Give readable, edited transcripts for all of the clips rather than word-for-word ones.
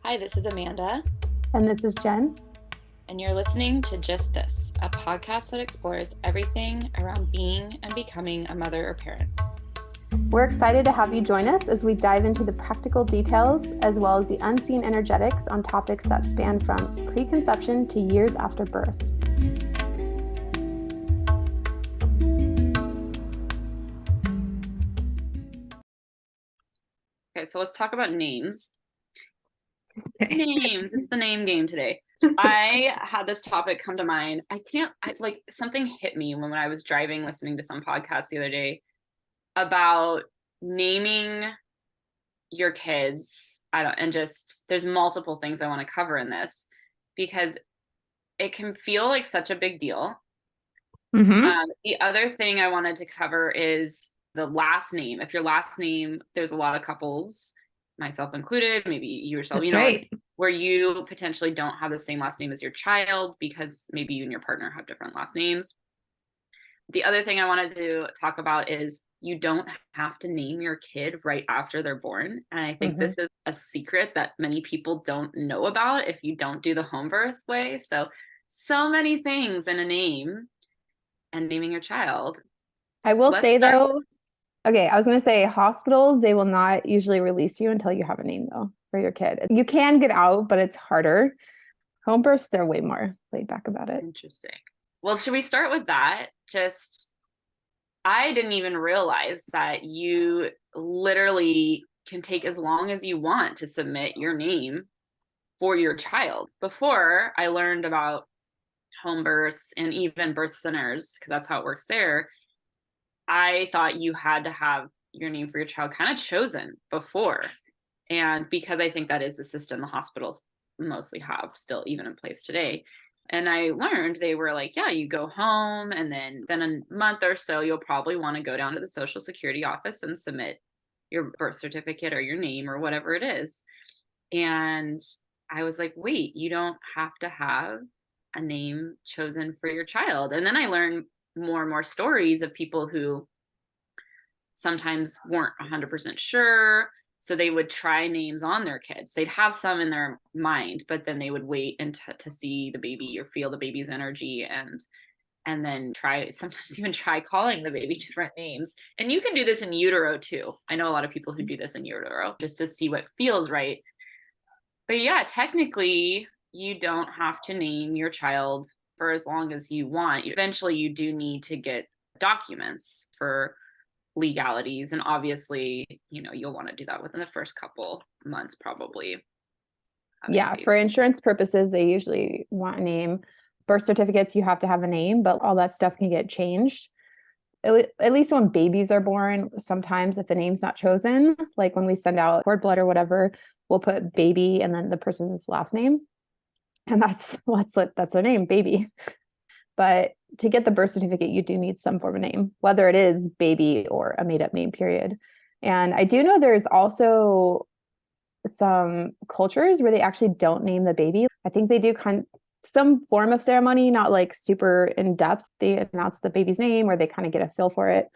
Hi, this is Amanda. And this is Jen. And you're listening to Just This, a podcast that explores everything around being and becoming a mother or parent. We're excited to have you join us as we dive into the practical details as well as the unseen energetics on topics that span from preconception to years after birth. Okay, so let's talk about names. Names. It's the name game today. I had this topic come to mind. Something hit me when I was driving, listening to some podcast the other day about naming your kids. There's multiple things I want to cover in this because it can feel like such a big deal. The other thing I wanted to cover is the last name. If your last name, there's a lot of couples, myself included, maybe you yourself, That's right. Where you potentially don't have the same last name as your child because maybe you and your partner have different last names. The other thing I wanted to talk about is you don't have to name your kid right after they're born. And I think this is a secret that many people don't know about if you don't do the home birth way. So many things in a name and naming your child. I will say though, I was going to say hospitals, they will not usually release you until you have a name though for your kid. You can get out, but it's harder. Home births, they're way more laid back about it. Interesting. Well, should we start with that? I didn't even realize that you literally can take as long as you want to submit your name for your child. Before I learned about home births and even birth centers, because that's how it works there, I thought you had to have your name for your child kind of chosen before. And because I think that is the system the hospitals mostly have still even in place today. And I learned they were like, yeah, you go home and then a month or so, you'll probably want to go down to the Social Security office and submit your birth certificate or your name or whatever it is. And I was like, wait, you don't have to have a name chosen for your child. And then I learned more and more stories of people who sometimes weren't 100% sure. So they would try names on their kids. They'd have some in their mind, but then they would wait to see the baby or feel the baby's energy and then sometimes even try calling the baby different names. And you can do this in utero too. I know a lot of people who do this in utero just to see what feels right. But yeah, technically you don't have to name your child for as long as you want. Eventually you do need to get documents for legalities, and obviously you'll want to do that within the first couple months probably. For insurance purposes they usually want a name. Birth certificates, you have to have a name, but all that stuff can get changed at least when babies are born. Sometimes if the name's not chosen, like when we send out cord blood or whatever, we'll put baby and then the person's last name, and that's their name, baby. But to get the birth certificate, you do need some form of name, whether it is baby or a made-up name, period. And I do know there's also some cultures where they actually don't name the baby. I think they do some form of ceremony, not like super in depth. They announce the baby's name or they kind of get a feel for it.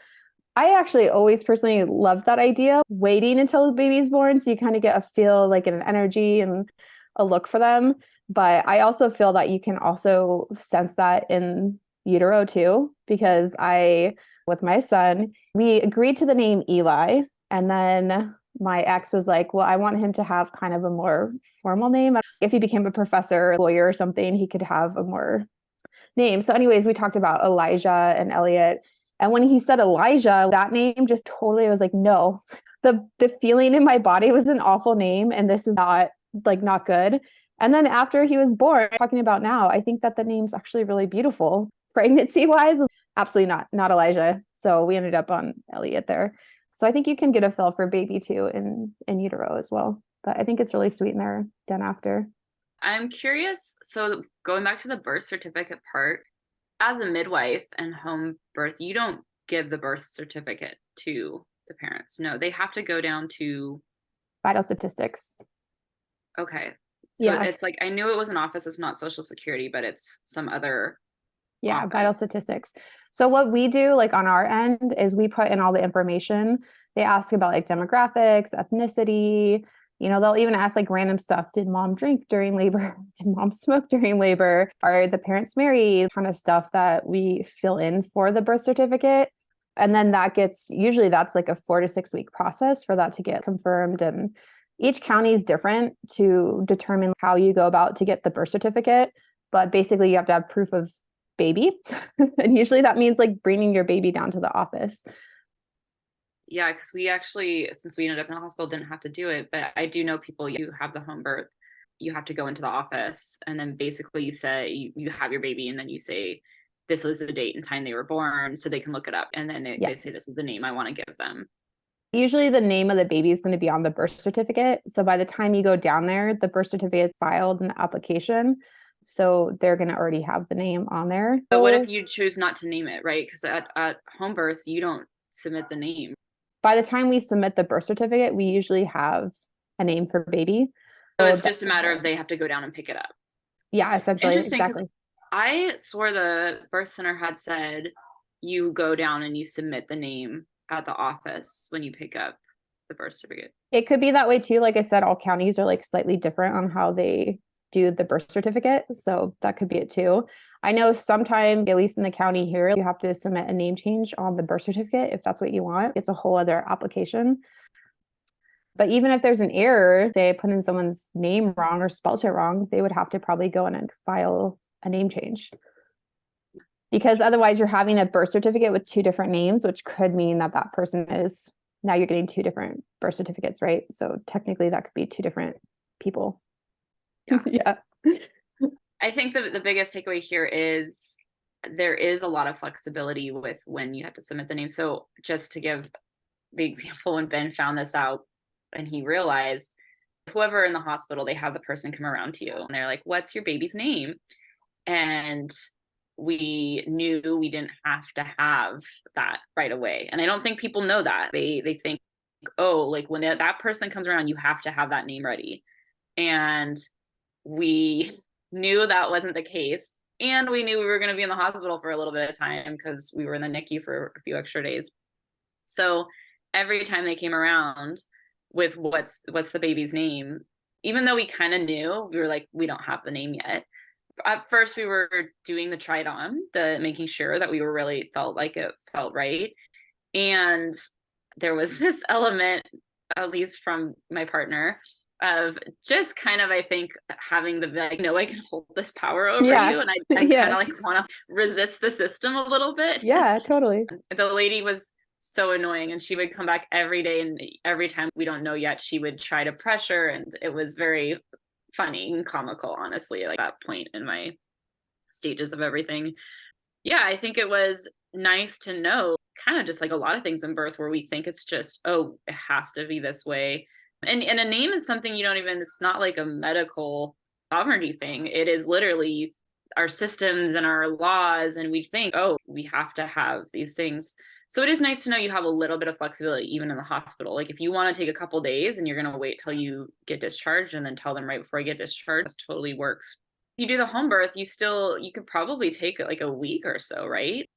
I actually always personally loved that idea, waiting until the baby's born so you kind of get a feel, like an energy and a look for them. But I also feel that you can also sense that in utero too, because with my son, we agreed to the name Eli. And then my ex was like, well, I want him to have kind of a more formal name. If he became a professor or lawyer or something, he could have a more name. So anyways, we talked about Elijah and Elliot. And when he said Elijah, that name just totally, I was like, no, the feeling in my body was an awful name. And this is not good. And then after he was born, talking about now, I think that the name's actually really beautiful. Pregnancy wise, absolutely not Elijah. So we ended up on Elliot there. So I think you can get a feel for baby too in utero as well. But I think it's really sweet and they're done after. I'm curious. So going back to the birth certificate part, as a midwife and home birth, you don't give the birth certificate to the parents. No, they have to go down to vital statistics. Okay. So yeah. It's like, I knew it was an office. It's not Social Security, but it's some other office. Vital statistics. So what we do on our end is we put in all the information. They ask about demographics, ethnicity, They'll even ask like random stuff. Did mom drink during labor? Did mom smoke during labor? Are the parents married? Kind of stuff that we fill in for the birth certificate. And then usually that's like a 4 to 6 week process for that to get confirmed. And each county is different to determine how you go about to get the birth certificate. But basically you have to have proof of baby. And usually that means like bringing your baby down to the office. Yeah, because we actually, since we ended up in the hospital, didn't have to do it. But I do know people, you have the home birth, you have to go into the office and then basically you say you have your baby and then you say this was the date and time they were born so they can look it up. And then they say this is the name I want to give them. Usually the name of the baby is going to be on the birth certificate. So by the time you go down there, the birth certificate is filed in the application. So they're going to already have the name on there. But what if you choose not to name it, right? Because at home births, you don't submit the name. By the time we submit the birth certificate, we usually have a name for baby. So it's just a matter of they have to go down and pick it up. Yeah, essentially. Interesting, exactly. I swore the birth center had said you go down and you submit the name at the office when you pick up the birth certificate. It could be that way too. Like I said, all counties are like slightly different on how they do the birth certificate. So that could be it too. I know sometimes, at least in the county here, you have to submit a name change on the birth certificate if that's what you want. It's a whole other application. But even if there's an error, say I put in someone's name wrong or spelt it wrong, they would have to probably go in and file a name change. Because otherwise you're having a birth certificate with 2 different names, which could mean that that person is, now you're getting 2 different birth certificates, right? So technically that could be 2 different people. Yeah. I think the biggest takeaway here is there is a lot of flexibility with when you have to submit the name. So just to give the example, when Ben found this out and he realized whoever in the hospital, they have the person come around to you and they're like, what's your baby's name? And we knew we didn't have to have that right away. And I don't think people know that. They think, oh, like when that person comes around, you have to have that name ready. And we knew that wasn't the case. And we knew we were going to be in the hospital for a little bit of time because we were in the NICU for a few extra days. So every time they came around with what's the baby's name, even though we kind of knew, we were like, we don't have the name yet. At first we were doing the try it on, the making sure that we were really felt like it felt right. And there was this element, at least from my partner, of just kind of, I think, having the like, no, I can hold this power over you. And I kind of like want to resist the system a little bit. Yeah, totally. The lady was so annoying and she would come back every day. And every time we don't know yet, she would try to pressure. And it was very funny and comical, honestly, like that point in my stages of everything. Yeah, I think it was nice to know kind of just like a lot of things in birth where we think it's just, oh, it has to be this way. And a name is something you don't even, it's not like a medical sovereignty thing. It is literally our systems and our laws. And we think, oh, we have to have these things. So it is nice to know you have a little bit of flexibility, even in the hospital. Like if you want to take a couple days and you're going to wait till you get discharged and then tell them right before I get discharged, this totally works. If you do the home birth, you could probably take like a week or so, right?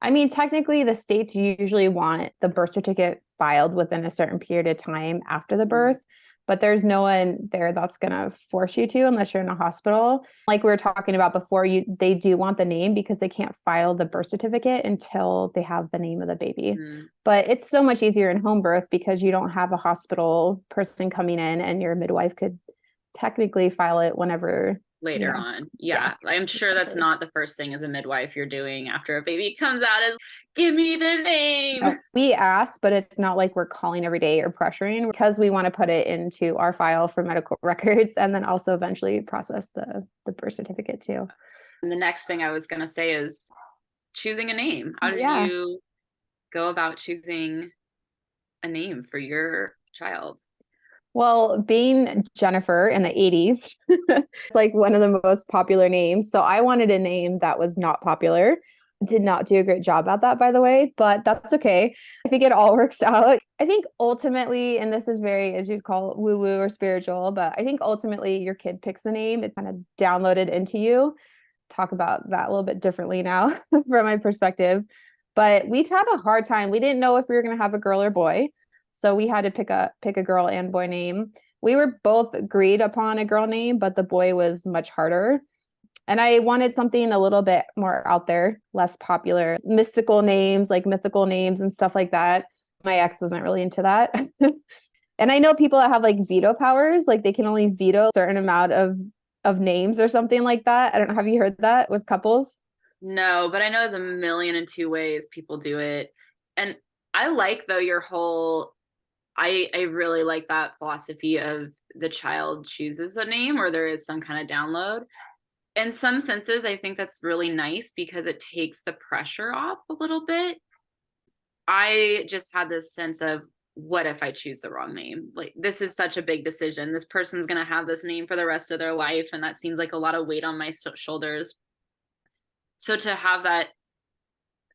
I mean, technically the states usually want the birth certificate filed within a certain period of time after the birth, but there's no one there that's going to force you to unless you're in a hospital. Like we were talking about before, they do want the name because they can't file the birth certificate until they have the name of the baby. But it's so much easier in home birth because you don't have a hospital person coming in and your midwife could technically file it whenever later on. Yeah. I'm sure that's not the first thing as a midwife you're doing after a baby comes out is give me the name. No, we ask, but it's not like we're calling every day or pressuring because we want to put it into our file for medical records and then also eventually process the birth certificate too. And the next thing I was going to say is choosing a name. How did you go about choosing a name for your child? Well, being Jennifer in the 80s, it's like one of the most popular names. So I wanted a name that was not popular. Did not do a great job at that, by the way, but that's okay. I think it all works out. I think ultimately, and this is very, as you'd call it, woo-woo or spiritual, but I think ultimately your kid picks the name. It's kind of downloaded into you. Talk about that a little bit differently now from my perspective. But we've had a hard time. We didn't know if we were going to have a girl or boy. So we had to pick a girl and boy name. We were both agreed upon a girl name, but the boy was much harder. And I wanted something a little bit more out there, less popular, mystical names, like mythical names and stuff like that. My ex wasn't really into that. And I know people that have like veto powers, like they can only veto a certain amount of names or something like that. I don't know. Have you heard that with couples? No, but I know there's a million and two ways people do it. And I like though your whole I really like that philosophy of the child chooses a name or there is some kind of download. In some senses, I think that's really nice because it takes the pressure off a little bit. I just had this sense of what if I choose the wrong name? Like, this is such a big decision. This person's going to have this name for the rest of their life. And that seems like a lot of weight on my shoulders. So to have that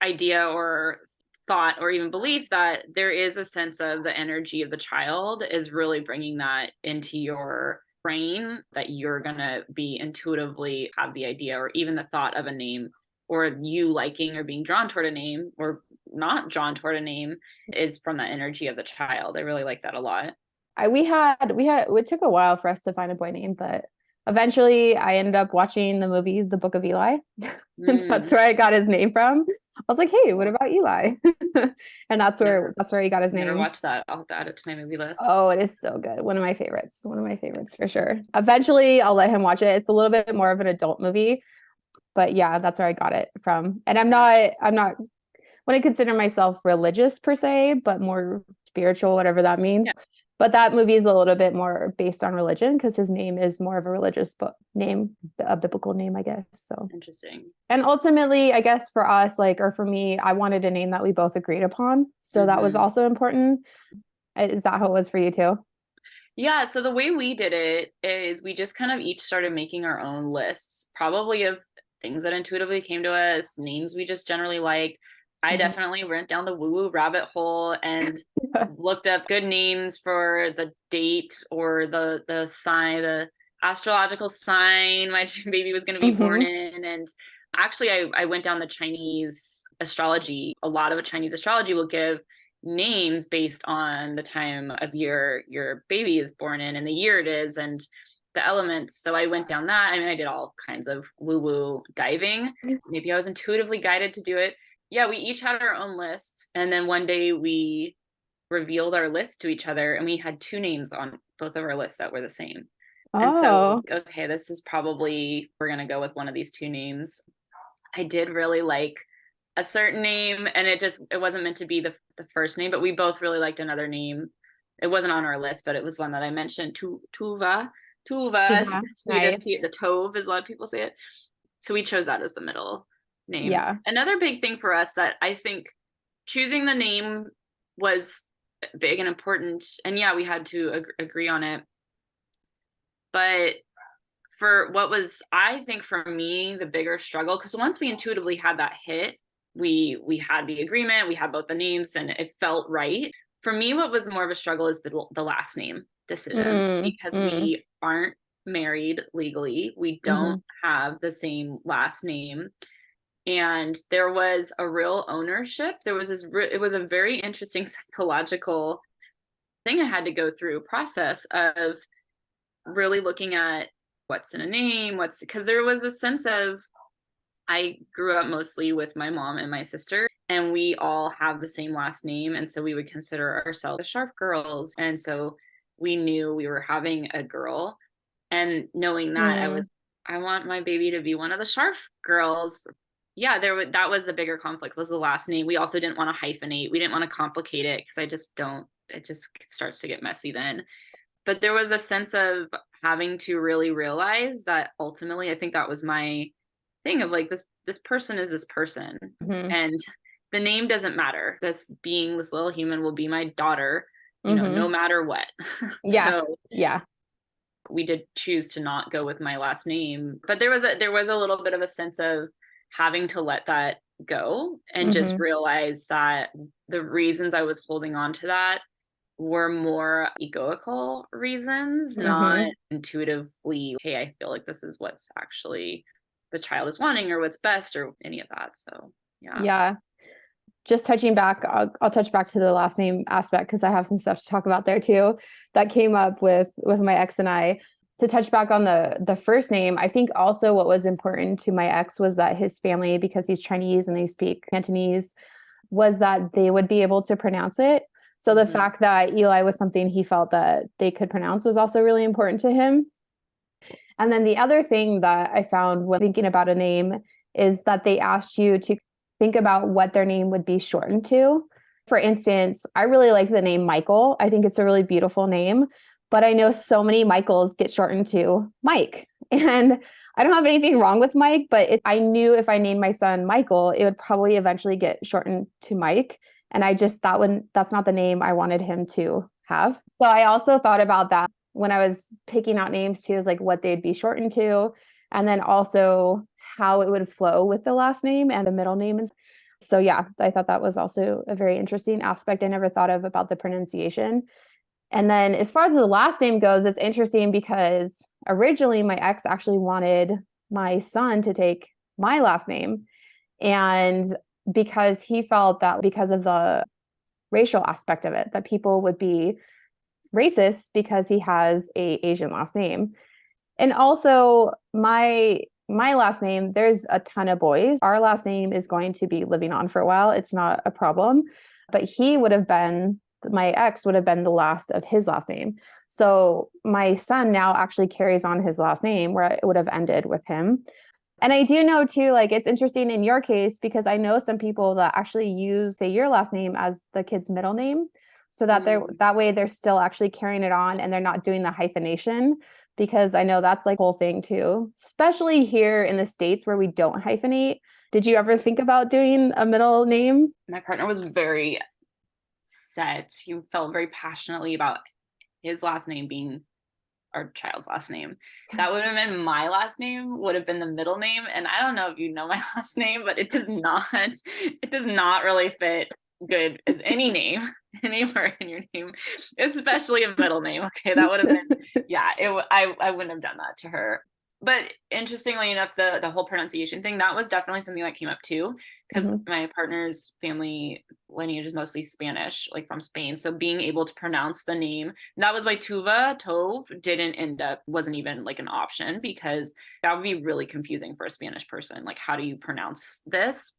idea or thought or even belief that there is a sense of the energy of the child is really bringing that into your brain, that you're going to be intuitively have the idea or even the thought of a name, or you liking or being drawn toward a name or not drawn toward a name is from the energy of the child. I really like that a lot. It took a while for us to find a boy name, but eventually I ended up watching the movie The Book of Eli. And that's where I got his name from. I was like, hey, what about Eli? And that's where he got his Never name. watched that. I'll have to add it to my movie list. Oh, it is so good. One of my favorites. One of my favorites for sure. Eventually I'll let him watch it. It's a little bit more of an adult movie, but yeah, that's where I got it from. And I'm not wouldn't consider myself religious per se, but more spiritual, whatever that means. Yeah. But that movie is a little bit more based on religion because his name is more of a religious name, a biblical name, I guess. So Interesting. and ultimately, I guess for us, like, or for me, I wanted a name that we both agreed upon. So that was also important. Is that how it was for you too? Yeah, so the way we did it is we just kind of each started making our own lists, probably of things that intuitively came to us, names we just generally liked. I Mhm. definitely went down the woo-woo rabbit hole and looked up good names for the date or the sign, the astrological sign my baby was going to be born Mhm. in. And actually, I went down the Chinese astrology. A lot of Chinese astrology will give names based on the time of year your baby is born in and the year it is and the elements. So I went down that. I mean, I did all kinds of woo-woo diving. Maybe I was intuitively guided to do it. Yeah, we each had our own lists. And then one day we revealed our list to each other and we had two names on both of our lists that were the same. And so, Oh. okay, this is probably, we're going to go with one of these two names. I did really like a certain name and it wasn't meant to be the first name, but we both really liked another name. It wasn't on our list, but it was one that I mentioned, Tuva, Tuva. Swedish, Nice. the Tove is a lot of people say it. So we chose that as the middle name. Yeah. Another big thing for us that I think choosing the name was big and important. And yeah, we had to agree on it. But for what was, I think for me, the bigger struggle, because once we intuitively had that hit, we had the agreement, we had both the names, and it felt right. For me, what was more of a struggle is the last name decision Mm, because mm, we aren't married legally, we don't hmm have the same last name, and there was a real ownership. There was it was a very interesting psychological thing I had to go through process of really looking at what's in a name, what's because there was a sense of I grew up mostly with my mom and my sister, and we all have the same last name. And so we would consider ourselves the Sharp girls. And so we knew we were having a girl. And knowing that, mm, I want my baby to be one of the Sharp girls. Yeah, that was the bigger conflict was the last name. We also didn't want to hyphenate. We didn't want to complicate it because I just don't, it just starts to get messy then. But there was a sense of having to really realize that ultimately I think that was my thing of like this person is this person hmm and the name doesn't matter. This being, this little human will be my daughter, no hmm matter what. Yeah. So Yeah. we did choose to not go with my last name, but there was a little bit of a sense of having to let that go and just hmm realize that the reasons I was holding on to that were more egoical reasons, not hmm intuitively, hey, I feel like this is what's actually the child is wanting or what's best or any of that. So, yeah. Yeah. just touching back, I'll touch back to the last name aspect because I have some stuff to talk about there too that came up with my ex and I. To touch back on the first name, I think also what was important to my ex was that his family, because he's Chinese and they speak Cantonese, was that they would be able to pronounce it. So the fact that Eli was something he felt that they could pronounce was also really important to him. And then the other thing that I found when thinking about a name is that they asked you to think about what their name would be shortened to. For instance, I really like the name Michael. I think it's a really beautiful name, but I know so many Michaels get shortened to Mike. And I don't have anything wrong with Mike, but I knew if I named my son Michael, it would probably eventually get shortened to Mike. And I just thought that's not the name I wanted him to have. So I also thought about that when I was picking out names too, is like what they'd be shortened to, and then also how it would flow with the last name and the middle name. So yeah, I thought that was also a very interesting aspect I never thought of about the pronunciation. And then as far as the last name goes, it's interesting because originally my ex actually wanted my son to take my last name. And because he felt that because of the racial aspect of it, that people would be racist because he has a Asian last name. And also my last name, there's a ton of boys. Our last name is going to be living on for a while. It's not a problem. But my ex would have been the last of his last name. So my son now actually carries on his last name where it would have ended with him. And I do know too, like it's interesting in your case, because I know some people that actually use, say, your last name as the kid's middle name. So that that way they're still actually carrying it on and they're not doing the hyphenation, because I know that's like a whole thing too, especially here in the States where we don't hyphenate. Did you ever think about doing a middle name? My partner was very set. He felt very passionately about his last name being our child's last name. That would have been my last name, would have been the middle name. And I don't know if you know my last name, but it does not really fit good as any name anywhere in your name, especially a middle name. Okay, that would have been, yeah, I wouldn't have done that to her. But interestingly enough, the whole pronunciation thing, that was definitely something that came up too, because my partner's family lineage is mostly Spanish, like from Spain. So being able to pronounce the name, that was why Tove wasn't even like an option, because that would be really confusing for a Spanish person. Like, how do you pronounce this?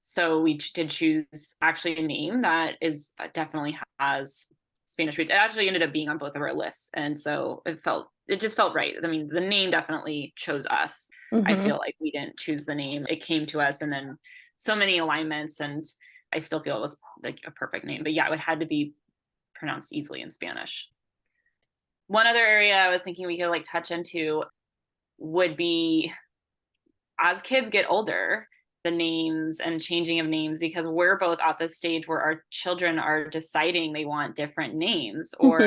So we did choose actually a name that is definitely has Spanish roots. It actually ended up being on both of our lists. And so it just felt right. I mean, the name definitely chose us. I feel like we didn't choose the name. It came to us, and then so many alignments, and I still feel it was like a perfect name. But yeah, it had to be pronounced easily in Spanish. One other area I was thinking we could like touch into would be, as kids get older, the names and changing of names, because we're both at this stage where our children are deciding they want different names or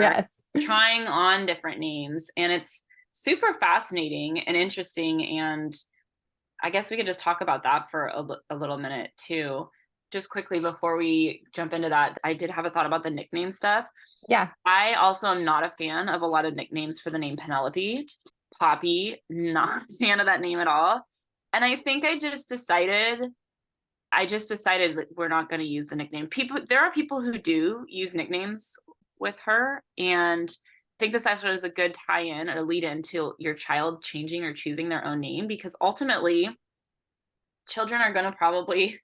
trying on different names. And it's super fascinating and interesting. And I guess we could just talk about that for a little minute too. Just quickly before we jump into that, I did have a thought about the nickname stuff. Yeah. I also am not a fan of a lot of nicknames for the name Penelope. Poppy, not a fan of that name at all. And I think I just decided that we're not going to use the nickname. There are people who do use nicknames with her, and I think this actually is a good tie-in or lead into your child changing or choosing their own name, because ultimately children are going to probably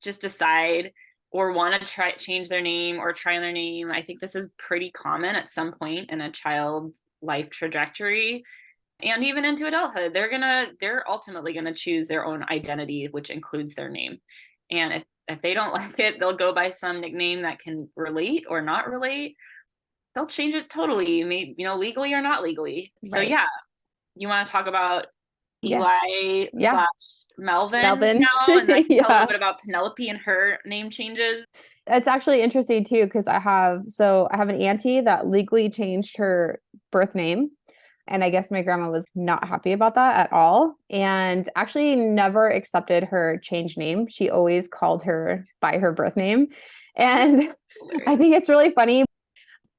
just decide or want to change their name or try their name. I think this is pretty common at some point in a child's life trajectory. And even into adulthood, they're ultimately gonna choose their own identity, which includes their name. And if they don't like it, they'll go by some nickname that can relate or not relate. They'll change it totally, maybe, legally or not legally. Right. So yeah, you want to talk about Eli / Melvin now, and I can tell a little bit about Penelope and her name changes. It's actually interesting too, because I have an auntie that legally changed her birth name. And I guess my grandma was not happy about that at all, and actually never accepted her changed name. She always called her by her birth name. And I think it's really funny.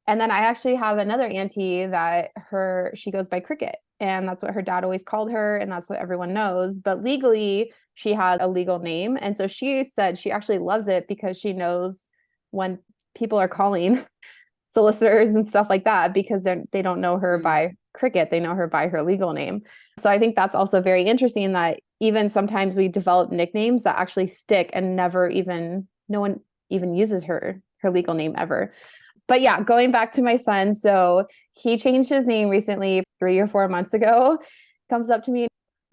And then I actually have another auntie that she goes by Cricket, and that's what her dad always called her, and that's what everyone knows. But legally, she has a legal name. And so she said she actually loves it because she knows when people are calling solicitors and stuff like that, because they don't know her by Cricket, they know her by her legal name. So I think that's also very interesting that even sometimes we develop nicknames that actually stick and no one even uses her legal name ever. But yeah, going back to my son, so he changed his name recently, 3 or 4 months ago. Comes up to me,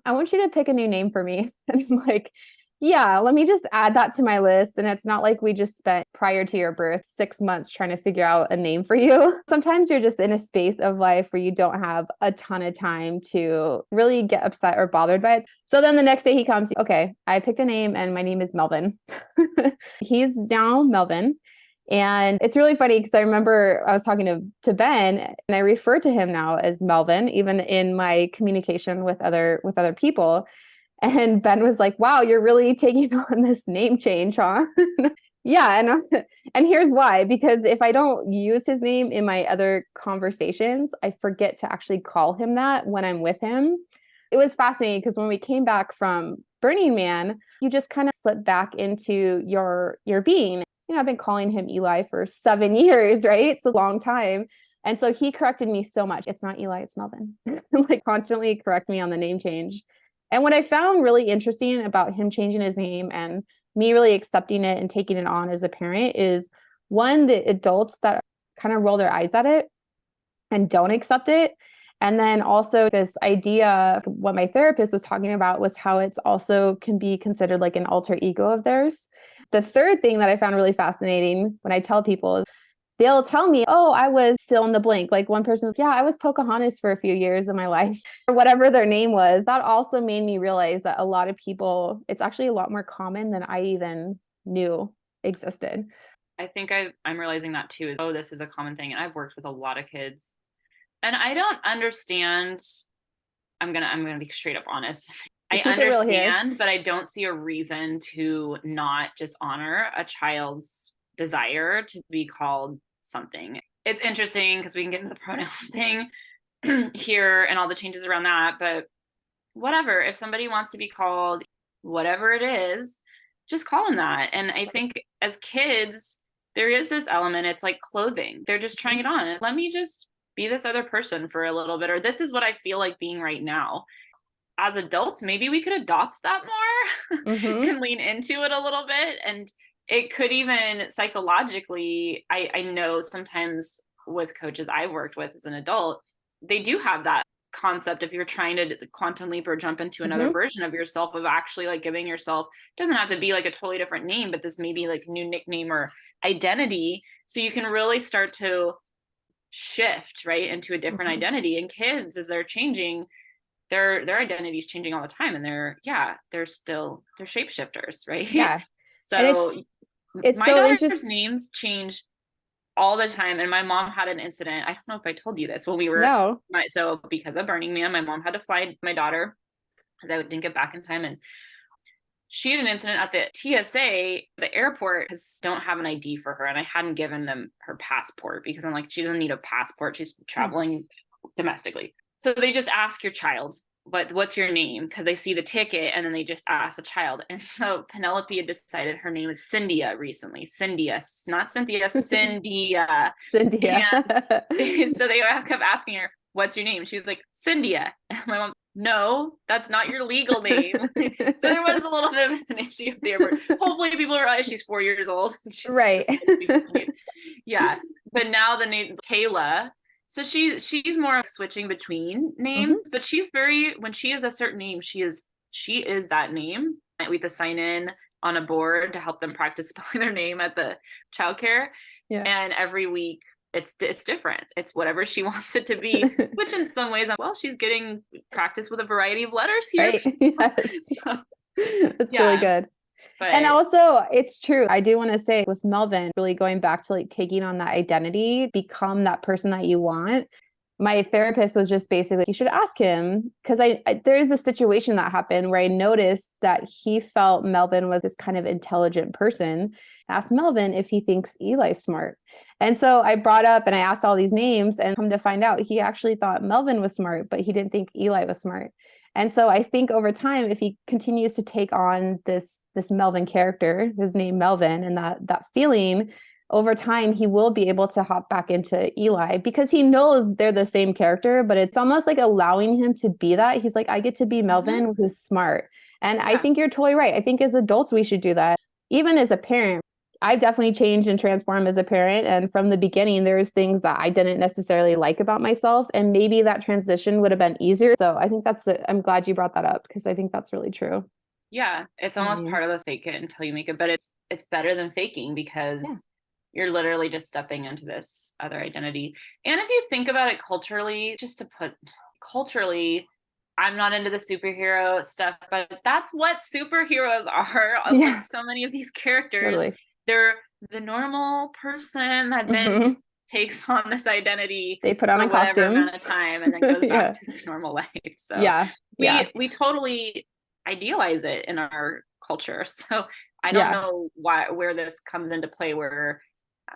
I want you to pick a new name for me. And I'm like, yeah, let me just add that to my list. And it's not like we just spent prior to your birth 6 months trying to figure out a name for you. Sometimes you're just in a space of life where you don't have a ton of time to really get upset or bothered by it. So then the next day he comes, okay, I picked a name and my name is Melvin. He's now Melvin. And it's really funny because I remember I was talking to Ben and I refer to him now as Melvin, even in my communication with other people. And Ben was like, wow, you're really taking on this name change, huh? Yeah. And here's why, because if I don't use his name in my other conversations, I forget to actually call him that when I'm with him. It was fascinating because when we came back from Burning Man, you just kind of slip back into your being. I've been calling him Eli for 7 years, right? It's a long time. And so he corrected me so much. It's not Eli, it's Melvin. Like constantly correct me on the name change. And what I found really interesting about him changing his name and me really accepting it and taking it on as a parent is, one, the adults that kind of roll their eyes at it and don't accept it. And then also this idea, what my therapist was talking about was how it's also can be considered like an alter ego of theirs. The third thing that I found really fascinating when I tell people is they'll tell me, oh, I was fill in the blank. Like one person's, yeah, I was Pocahontas for a few years of my life, or whatever their name was. That also made me realize that a lot of people, it's actually a lot more common than I even knew existed. I think I'm realizing that too. Oh, this is a common thing. And I've worked with a lot of kids. And I don't understand. I'm gonna be straight up honest. I understand, but I don't see a reason to not just honor a child's desire to be called something. It's interesting because we can get into the pronoun thing here and all the changes around that, but whatever. If somebody wants to be called whatever it is, just call them that. And I think as kids, there is this element, it's like clothing. They're just trying it on. Let me just be this other person for a little bit, or this is what I feel like being right now. As adults, maybe we could adopt that more and lean into it a little bit. And it could even psychologically, I know sometimes with coaches I worked with as an adult, they do have that concept if you're trying to quantum leap or jump into another version of yourself, of actually like giving yourself, doesn't have to be like a totally different name, but this maybe like new nickname or identity. So you can really start to shift right into a different identity. And kids, as they're changing, their identity is changing all the time, and they're shapeshifters, right? Yeah. So it's my so daughter's names change all the time. And my mom had an incident. I don't know if I told you this when we were so because of Burning Man, my mom had to fly my daughter because I didn't get back in time, and she had an incident at the TSA. The airport don't have an ID for her, and I hadn't given them her passport because I'm like, she doesn't need a passport, she's traveling domestically. So they just ask your child, what's your name? Because they see the ticket and then they just ask the child. And so Penelope had decided her name is Cyndia recently. Cyndia, not Cynthia, Cyndia. Cyndia. And so they kept asking her, what's your name? She was like, Cyndia. And my mom's, no, that's not your legal name. So there was a little bit of an issue there. Hopefully people realize she's 4 years old. She's right. Yeah. But now the name Kayla. So she's more switching between names, but she's very, when she is a certain name, she is that name. We have to sign in on a board to help them practice spelling their name at the childcare. Yeah. And every week it's different. It's whatever she wants it to be, which in some ways, well, she's getting practice with a variety of letters here. Right. Yes. That's really good. And also, it's true. I do want to say with Melvin, really going back to like taking on that identity, become that person that you want. my therapist was just basically, you should ask him, because there is a situation that happened where I noticed that he felt Melvin was this kind of intelligent person. Asked Melvin if he thinks Eli's smart. And so I brought up and I asked all these names, and come to find out he actually thought Melvin was smart, but he didn't think Eli was smart. And so I think over time, if he continues to take on this Melvin character, his name Melvin, and that feeling, over time, he will be able to hop back into Eli because he knows they're the same character, but it's almost like allowing him to be that. He's like, I get to be Melvin, who's smart. And I think you're totally right. I think as adults, we should do that. Even as a parent, I've definitely changed and transformed as a parent. And from the beginning, there's things that I didn't necessarily like about myself. And maybe that transition would have been easier. So I think I'm glad you brought that up because I think that's really true. Yeah, it's almost part of the fake it until you make it, but it's better than faking because you're literally just stepping into this other identity. And if you think about it culturally, I'm not into the superhero stuff, but that's what superheroes are. Like so many of these characters, they're the normal person that then just takes on this identity. They put on for a whatever costume amount of time and then goes back to their normal life. So we totally idealize it in our culture. So I don't know where this comes into play, where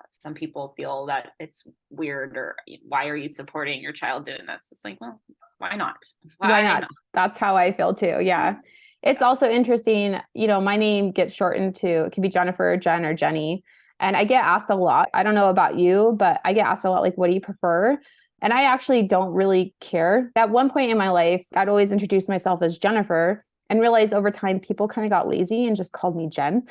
some people feel that it's weird or why are you supporting your child doing this? It's like, well, why not? Why not? That's how I feel too. Yeah. It's also interesting, my name gets shortened to, it can be Jennifer, Jen, or Jenny. And I get asked a lot. I don't know about you, but I get asked a lot, like, what do you prefer? And I actually don't really care. At one point in my life, I'd always introduce myself as Jennifer and realized over time people kind of got lazy and just called me Jen.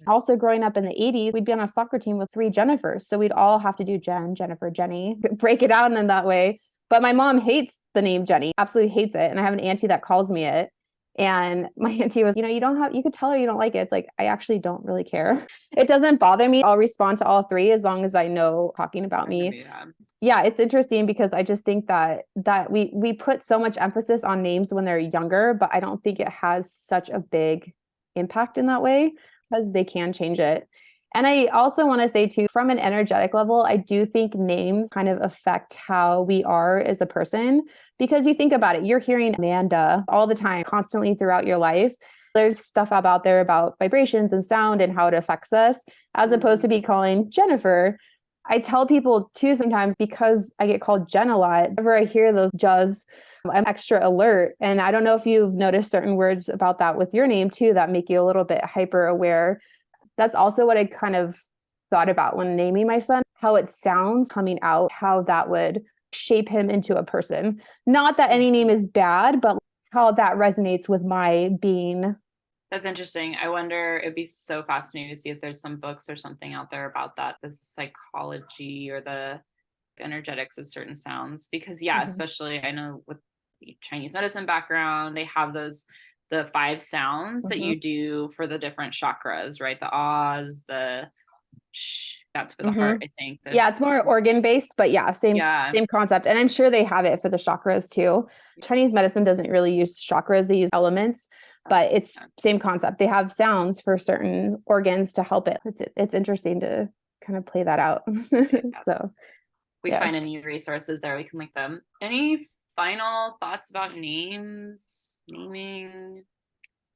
Also, growing up in the 80s, we'd be on a soccer team with 3 Jennifers. So we'd all have to do Jen, Jennifer, Jenny, break it down in that way. But my mom hates the name Jenny, absolutely hates it. And I have an auntie that calls me it. And my auntie was, you could tell her you don't like it. It's like, I actually don't really care. It doesn't bother me. I'll respond to all 3 as long as I know talking about me. Yeah, it's interesting because I just think that we put so much emphasis on names when they're younger, but I don't think it has such a big impact in that way because they can change it. And I also want to say too, from an energetic level, I do think names kind of affect how we are as a person, because you think about it, you're hearing Amanda all the time, constantly throughout your life. There's stuff out there about vibrations and sound and how it affects us, as opposed to be calling Jennifer. I tell people too sometimes, because I get called Jen a lot, whenever I hear those juzz, I'm extra alert. And I don't know if you've noticed certain words about that with your name too, that make you a little bit hyper aware. That's also what I kind of thought about when naming my son, how it sounds coming out, how that would shape him into a person. Not that any name is bad, but how that resonates with my being. That's interesting. I wonder, it'd be so fascinating to see if there's some books or something out there about that, the psychology or the energetics of certain sounds. Because especially I know with the Chinese medicine background, they have the 5 sounds that you do for the different chakras, right? The ahs, the shh, that's for the heart, I think. It's more organ based, but same concept. And I'm sure they have it for the chakras too. Chinese medicine doesn't really use chakras, they use elements, but it's same concept. They have sounds for certain organs to help it. It's interesting to kind of play that out. So we find any resources there, we can link them. Any final thoughts about naming?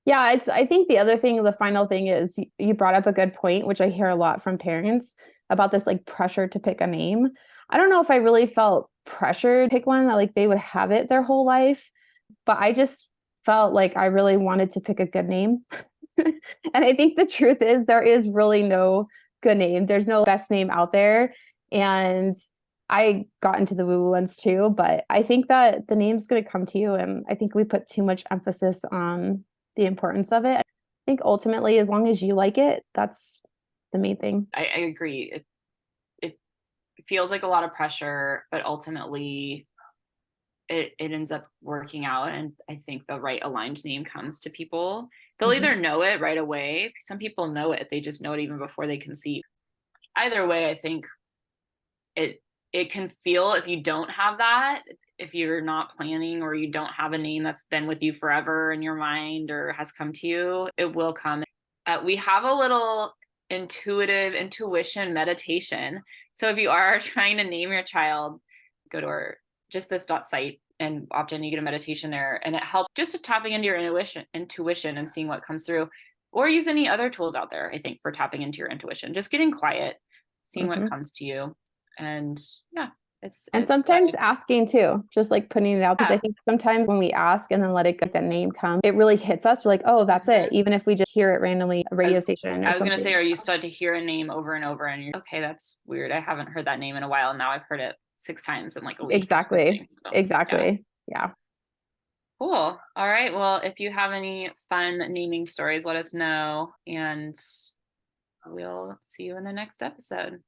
Yeah, I think the final thing is you brought up a good point, which I hear a lot from parents about this like pressure to pick a name. I don't know if I really felt pressured to pick one that like they would have it their whole life, but I just felt like I really wanted to pick a good name. And I think the truth is there is really no good name. There's no best name out there. And I got into the woo-woo ones too, but I think that the name's going to come to you. And I think we put too much emphasis on the importance of it. I think ultimately, as long as you like it, that's the main thing. I agree. It feels like a lot of pressure, but ultimately it ends up working out. And I think the right aligned name comes to people. They'll either know it right away. Some people know it. They just know it even before they conceive. Either way, I think it can feel, if you don't have that, if you're not planning or you don't have a name that's been with you forever in your mind or has come to you, it will come. We have a little intuition meditation. So if you are trying to name your child, go to our just this site and opt in, you get a meditation there, and it helps just to tapping into your intuition and seeing what comes through, or use any other tools out there, I think, for tapping into your intuition, just getting quiet, seeing what comes to you. And yeah, and sometimes asking too, just like putting it out. Because I think sometimes when we ask and then let it get that name come, it really hits us. We're like, oh, that's it. Even if we just hear it randomly, a radio station. I was going to say, are you starting to hear a name over and over and you're okay, that's weird. I haven't heard that name in a while. And now I've heard it 6 times in like a week. Exactly. So, exactly. Yeah. Cool. All right. Well, if you have any fun naming stories, let us know. And we'll see you in the next episode.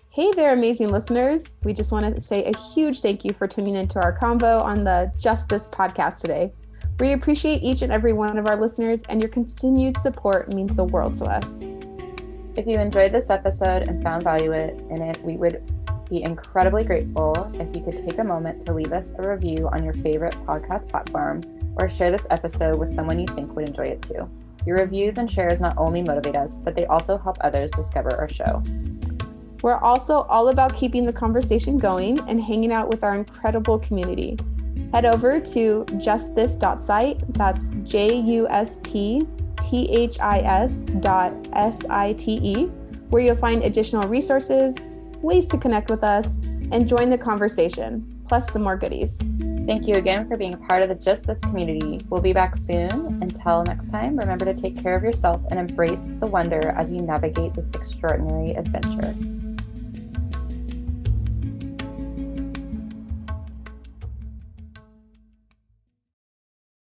Hey there, amazing listeners. We just want to say a huge thank you for tuning into our convo on the Just This podcast today. We appreciate each and every one of our listeners, and your continued support means the world to us. If you enjoyed this episode and found value in it, we would be incredibly grateful if you could take a moment to leave us a review on your favorite podcast platform, or share this episode with someone you think would enjoy it too. Your reviews and shares not only motivate us, but they also help others discover our show. We're also all about keeping the conversation going and hanging out with our incredible community. Head over to justthis.site, that's justhis.site, where you'll find additional resources, ways to connect with us, and join the conversation, plus some more goodies. Thank you again for being a part of the Just This community. We'll be back soon. Until next time, remember to take care of yourself and embrace the wonder as you navigate this extraordinary adventure.